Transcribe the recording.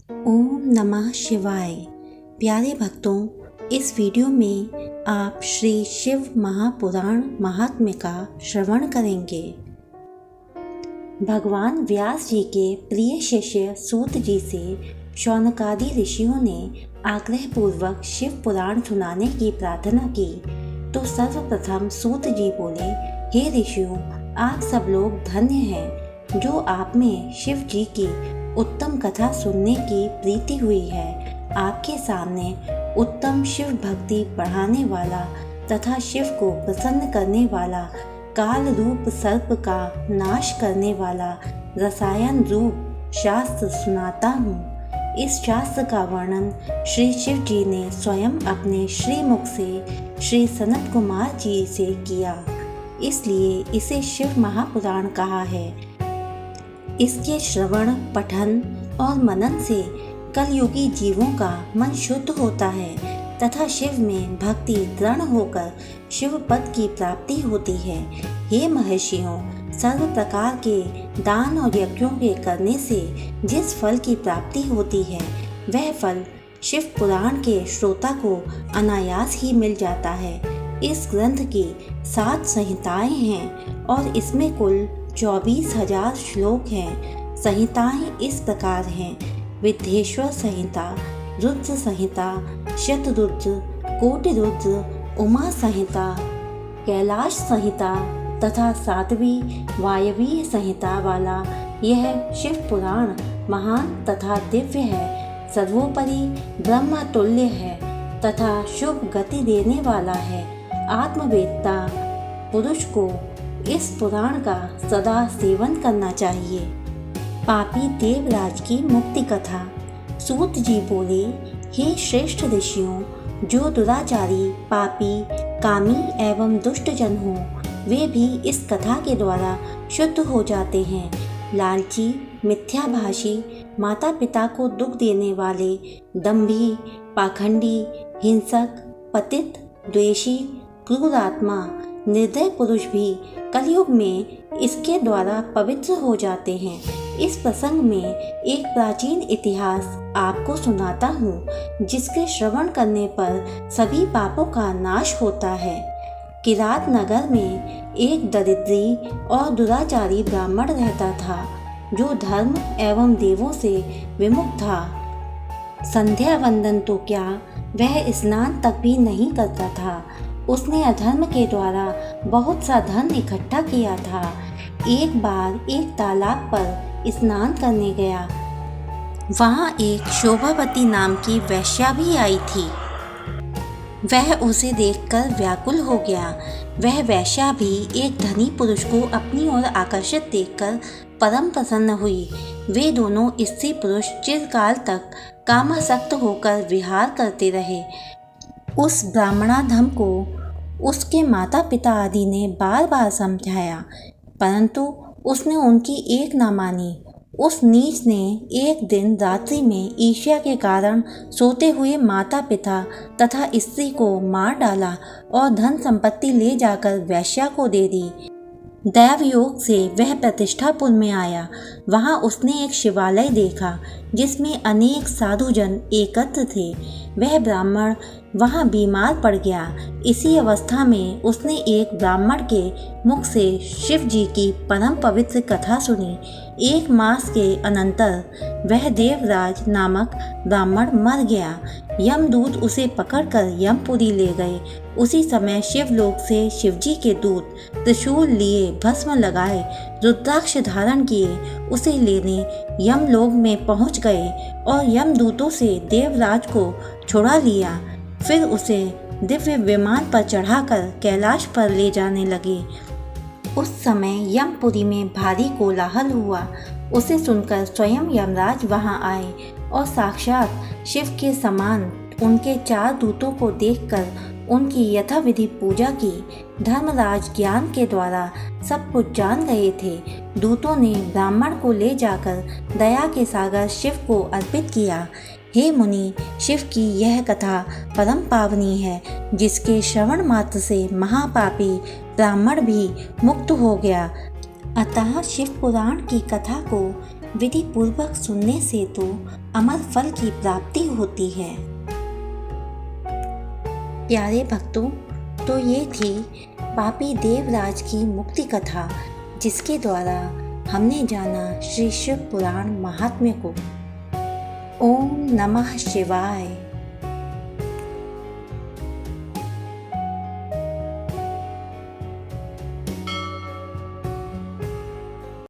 ओम नमः शिवाय। प्यारे भक्तों, इस वीडियो में आप श्री शिव महापुराण महात्म्य का श्रवण करेंगे। भगवान व्यास जी के प्रिय शिष्य सूत जी से शौनकादि ऋषियों ने आग्रह पूर्वक शिव पुराण सुनाने की प्रार्थना की तो सर्वप्रथम सूत जी बोले, हे ऋषियों, आप सब लोग धन्य हैं जो आप में शिव जी की उत्तम कथा सुनने की प्रीति हुई है। आपके सामने उत्तम शिव भक्ति बढ़ाने वाला तथा शिव को प्रसन्न करने वाला काल रूप सर्प का नाश करने वाला रसायन रूप शास्त्र सुनाता हूँ। इस शास्त्र का वर्णन श्री शिव जी ने स्वयं अपने श्रीमुख से श्री सनत कुमार जी से किया, इसलिए इसे शिव महापुराण कहा है। इसके श्रवण, पठन और मनन से कलयुगी जीवों का मन शुद्ध होता है तथा शिव में भक्ति दृढ़ होकर शिव पद की प्राप्ति होती है। हे महर्षियों, सर्व प्रकार के दान और यज्ञों के करने से जिस फल की प्राप्ति होती है वह फल शिव पुराण के श्रोता को अनायास ही मिल जाता है। इस ग्रंथ की 7 संहिताएं हैं और इसमें कुल 24,000 श्लोक हैं। संहिताएं इस प्रकार हैं: विद्येश्वर संहिता, रुद्र संहिता, शतरुद्र, कोटि रुद्र, उमा संहिता, कैलाश संहिता तथा 7वीं वायवीय संहिता वाला यह शिव पुराण महान तथा दिव्य है, सर्वोपरि ब्रह्म तुल्य है तथा शुभ गति देने वाला है। आत्मवेत्ता पुरुष को इस पुराण का सदा सेवन करना चाहिए। पापी देवराज की मुक्ति कथा। सूत जी बोले, हे श्रेष्ठ ऋषियों, जो दुराचारी, पापी, कामी एवं दुष्ट जन हो वे भी इस कथा के द्वारा शुद्ध हो जाते हैं। लालची, मिथ्याभाषी, माता पिता को दुख देने वाले, दंभी, पाखंडी, हिंसक, पतित, द्वेषी, क्रूर आत्मा, निर्दय पुरुष भी कलयुग में इसके द्वारा पवित्र हो जाते हैं। इस प्रसंग में एक प्राचीन इतिहास आपको सुनाता हूँ जिसके श्रवण करने पर सभी पापों का नाश होता है। किरात नगर में एक दरिद्री और दुराचारी ब्राह्मण रहता था जो धर्म एवं देवों से विमुख था। संध्या वंदन तो क्या, वह स्नान तक भी नहीं करता था। उसने अधर्म के द्वारा बहुत सा धन इकट्ठा किया था। एक बार एक तालाब पर स्नान करने गया। वहाँ एक शोभावती नाम की वेश्या भी आई थी। वह उसे देखकर व्याकुल हो गया। वह वेश्या भी एक धनी पुरुष को अपनी ओर आकर्षित देखकर परम प्रसन्न हुई। वे दोनों स्त्री पुरुष चिरकाल तक कामासक्त होकर विहार करते रहे। उस ब्राह्मणाधम को उसके माता पिता आदि ने बार बार समझाया, परंतु उसने उनकी एक न मानी। उस नीच ने एक दिन रात्रि में ईर्ष्या के कारण सोते हुए माता पिता तथा स्त्री को मार डाला और धन संपत्ति ले जाकर वेश्या को दे दी। दैवयोग से वह प्रतिष्ठापुर में आया। वहाँ उसने एक शिवालय देखा जिसमें अनेक साधुजन एकत्र थे। वह ब्राह्मण वहाँ बीमार पड़ गया। इसी अवस्था में उसने एक ब्राह्मण के मुख से शिव जी की परम पवित्र कथा सुनी। 1 मास के अनंतर वह देवराज नामक ब्राह्मण मर गया। यमदूत उसे पकड़कर यमपुरी ले गए। उसी समय शिवलोक से शिवजी के दूत त्रिशूल लिए, भस्म लगाए, रुद्राक्ष धारण किए उसे लेने यमलोक में पहुंच गए और यमदूतों से देवराज को छुड़ा लिया। फिर उसे दिव्य विमान पर चढ़ाकर कैलाश पर ले जाने लगे। उस समय यमपुरी में भारी कोलाहल हुआ। उसे सुनकर स्वयं यमराज वहां आए और साक्षात शिव के समान उनके 4 दूतों को देखकर उनकी यथाविधि पूजा की। धर्मराज ज्ञान के द्वारा सब कुछ जान गए थे। दूतों ने ब्राह्मण को ले जाकर दया के सागर शिव को अर्पित किया। हे मुनि, शिव की यह कथा परम पावनी है, जिसके श्रवण मात्र से महापापी ब्राह्मण भी मुक्त हो गया। अतः शिव पुराण की कथा को विधि पूर्वक सुनने से तो अमर फल की प्राप्ति होती है। प्यारे भक्तों, तो ये थी पापी देवराज की मुक्ति कथा, जिसके द्वारा हमने जाना श्री शिव पुराण महात्म्य को। ओम नमः शिवाय।